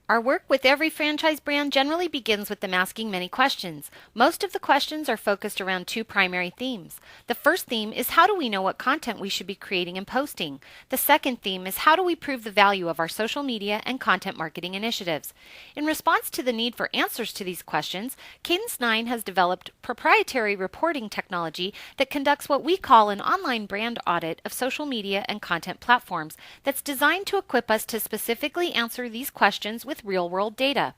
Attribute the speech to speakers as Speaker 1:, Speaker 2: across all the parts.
Speaker 1: Our work with every franchise brand generally begins with them asking many questions. Most of the questions are focused around two primary themes. The first theme is how do we know what content we should be creating and posting? The second theme is how do we prove the value of our social media and content marketing initiatives? In response to the need for answers to these questions, Cadence 9 has developed proprietary reporting technology that conducts what we call an online brand audit of social media and content platforms that's designed to equip us to specifically answer these questions with real-world data.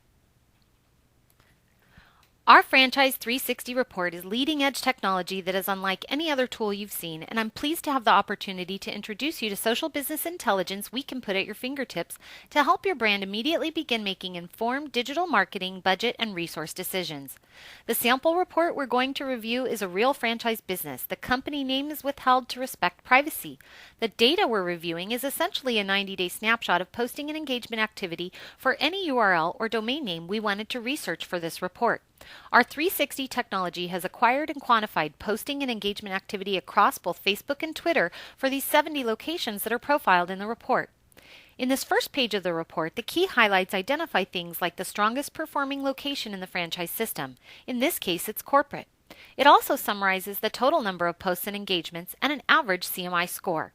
Speaker 1: Our Franchise 360 report is leading-edge technology that is unlike any other tool you've seen, and I'm pleased to have the opportunity to introduce you to social business intelligence we can put at your fingertips to help your brand immediately begin making informed digital marketing, budget, and resource decisions. The sample report we're going to review is a real franchise business. The company name is withheld to respect privacy. The data we're reviewing is essentially a 90-day snapshot of posting and engagement activity for any URL or domain name we wanted to research for this report. Our 360 technology has acquired and quantified posting and engagement activity across both Facebook and Twitter for these 70 locations that are profiled in the report. In this first page of the report, the key highlights identify things like the strongest performing location in the franchise system. In this case, it's corporate. It also summarizes the total number of posts and engagements and an average CMI score.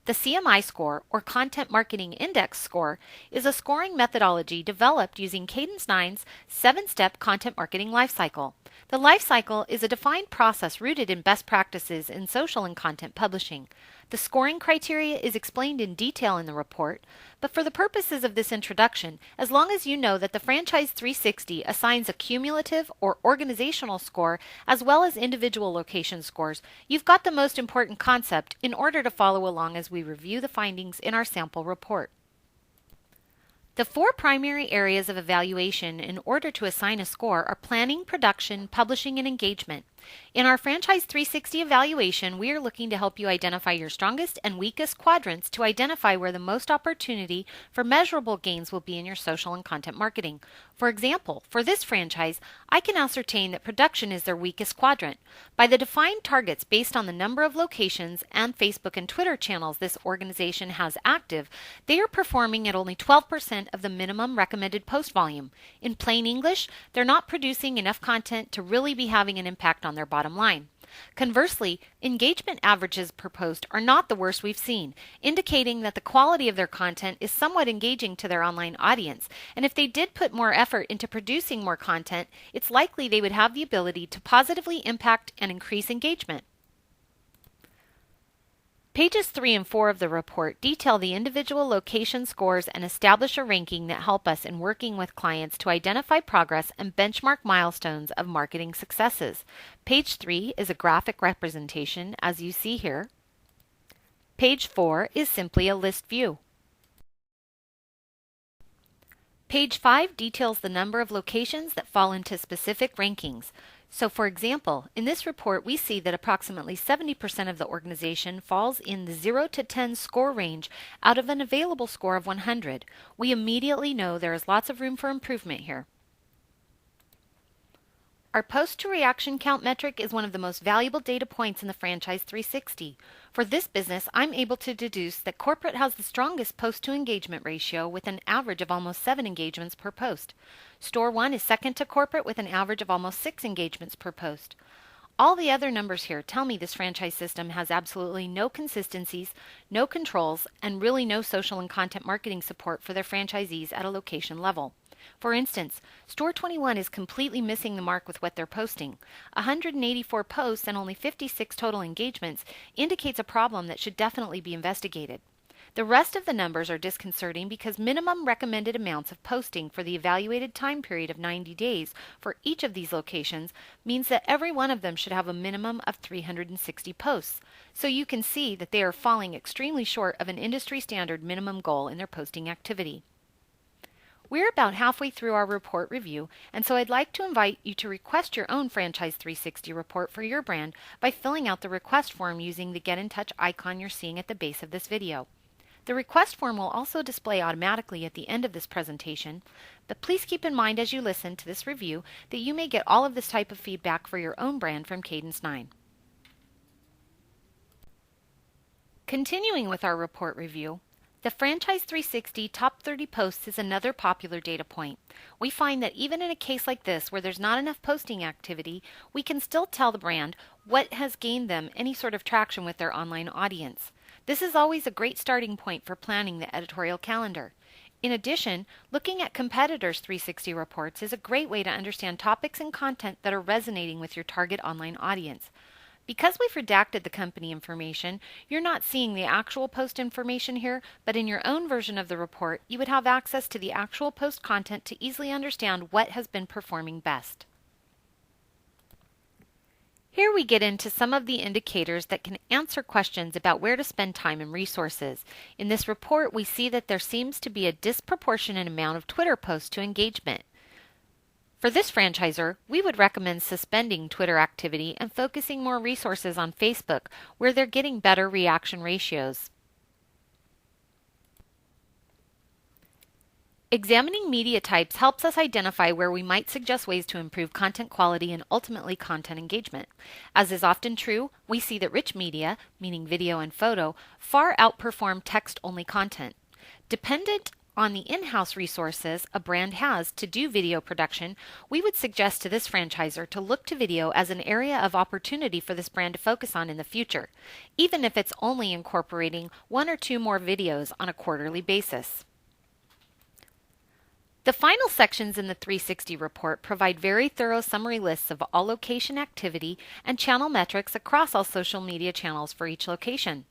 Speaker 1: The CMI score, or Content Marketing Index score, is a scoring methodology developed using Cadence 9's 7-step content marketing lifecycle. The lifecycle is a defined process rooted in best practices in social and content publishing. The scoring criteria is explained in detail in the report, but for the purposes of this introduction, as long as you know that the Franchise 360 assigns a cumulative or organizational score as well as individual location scores, you've got the most important concept in order to follow along as we review the findings in our sample report. The four primary areas of evaluation in order to assign a score are planning, production, publishing, and engagement. In our Franchise 360 evaluation, we are looking to help you identify your strongest and weakest quadrants to identify where the most opportunity for measurable gains will be in your social and content marketing. For example, for this franchise, I can ascertain that production is their weakest quadrant. By the defined targets based on the number of locations and Facebook and Twitter channels this organization has active, they are performing at only 12% of the minimum recommended post volume. In plain English, they're not producing enough content to really be having an impact on their bottom line. Conversely, engagement averages per post are not the worst we've seen, indicating that the quality of their content is somewhat engaging to their online audience, and if they did put more effort into producing more content, it's likely they would have the ability to positively impact and increase engagement. Pages 3 and 4 of the report detail the individual location scores and establish a ranking that help us in working with clients to identify progress and benchmark milestones of marketing successes. Page 3 is a graphic representation, as you see here. Page 4 is simply a list view. Page 5 details the number of locations that fall into specific rankings. So for example, in this report we see that approximately 70% of the organization falls in the 0 to 10 score range out of an available score of 100. We immediately know there is lots of room for improvement here. Our post-to-reaction count metric is one of the most valuable data points in the Franchise 360. For this business, I'm able to deduce that corporate has the strongest post-to-engagement ratio with an average of almost 7 engagements per post. Store 1 is second to corporate with an average of almost 6 engagements per post. All the other numbers here tell me this franchise system has absolutely no consistencies, no controls, and really no social and content marketing support for their franchisees at a location level. For instance, Store 21 is completely missing the mark with what they're posting. 184 posts and only 56 total engagements indicates a problem that should definitely be investigated. The rest of the numbers are disconcerting because minimum recommended amounts of posting for the evaluated time period of 90 days for each of these locations means that every one of them should have a minimum of 360 posts. So you can see that they are falling extremely short of an industry standard minimum goal in their posting activity. We're about halfway through our report review, and so I'd like to invite you to request your own Franchise 360 report for your brand by filling out the request form using the Get in Touch icon you're seeing at the base of this video. The request form will also display automatically at the end of this presentation, but please keep in mind as you listen to this review that you may get all of this type of feedback for your own brand from Cadence 9. Continuing with our report review, The Franchise 360 Top 30 Posts is another popular data point. We find that even in a case like this where there's not enough posting activity, we can still tell the brand what has gained them any sort of traction with their online audience. This is always a great starting point for planning the editorial calendar. In addition, looking at competitors' 360 reports is a great way to understand topics and content that are resonating with your target online audience. Because we've redacted the company information, you're not seeing the actual post information here, but in your own version of the report, you would have access to the actual post content to easily understand what has been performing best. Here we get into some of the indicators that can answer questions about where to spend time and resources. In this report, we see that there seems to be a disproportionate amount of Twitter posts to engagement. For this franchisor, we would recommend suspending Twitter activity and focusing more resources on Facebook, where they're getting better reaction ratios. Examining media types helps us identify where we might suggest ways to improve content quality and ultimately content engagement. As is often true, we see that rich media, meaning video and photo, far outperform text-only content. Dependent on the in-house resources a brand has to do video production, we would suggest to this franchisor to look to video as an area of opportunity for this brand to focus on in the future, even if it's only incorporating 1 or 2 more videos on a quarterly basis. The final sections in the 360 report provide very thorough summary lists of all location activity and channel metrics across all social media channels for each location.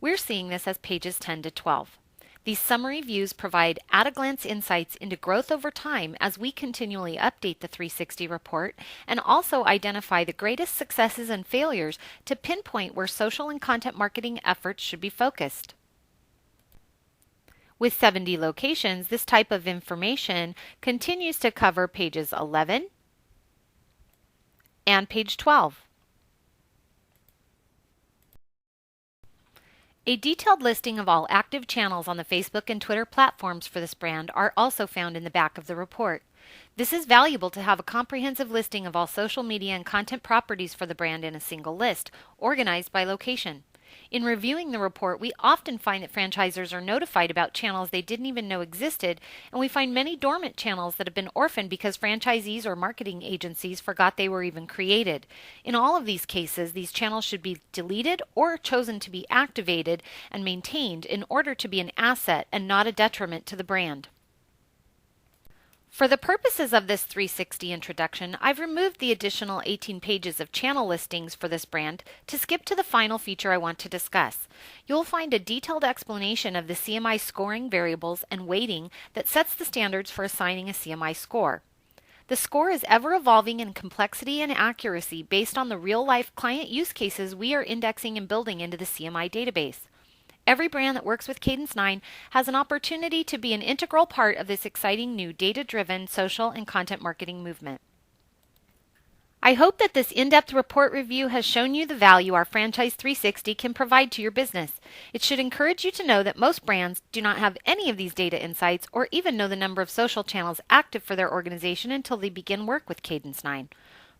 Speaker 1: We're seeing this as pages 10 to 12. These summary views provide at-a-glance insights into growth over time as we continually update the 360 report and also identify the greatest successes and failures to pinpoint where social and content marketing efforts should be focused. With 70 locations, this type of information continues to cover pages 11 and page 12. A detailed listing of all active channels on the Facebook and Twitter platforms for this brand are also found in the back of the report. This is valuable to have a comprehensive listing of all social media and content properties for the brand in a single list, organized by location. In reviewing the report, we often find that franchisors are notified about channels they didn't even know existed, and we find many dormant channels that have been orphaned because franchisees or marketing agencies forgot they were even created. In all of these cases, these channels should be deleted or chosen to be activated and maintained in order to be an asset and not a detriment to the brand. For the purposes of this 360 introduction, I've removed the additional 18 pages of channel listings for this brand to skip to the final feature I want to discuss. You'll find a detailed explanation of the CMI scoring variables and weighting that sets the standards for assigning a CMI score. The score is ever evolving in complexity and accuracy based on the real-life client use cases we are indexing and building into the CMI database. Every brand that works with Cadence 9 has an opportunity to be an integral part of this exciting new data-driven social and content marketing movement. I hope that this in-depth report review has shown you the value our Franchise 360 can provide to your business. It should encourage you to know that most brands do not have any of these data insights or even know the number of social channels active for their organization until they begin work with Cadence 9.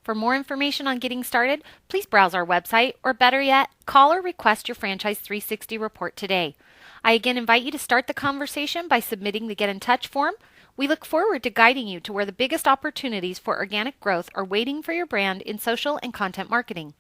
Speaker 1: For more information on getting started, please browse our website, or better yet, call or request your Franchise 360 report today. I again invite you to start the conversation by submitting the Get in Touch form. We look forward to guiding you to where the biggest opportunities for organic growth are waiting for your brand in social and content marketing.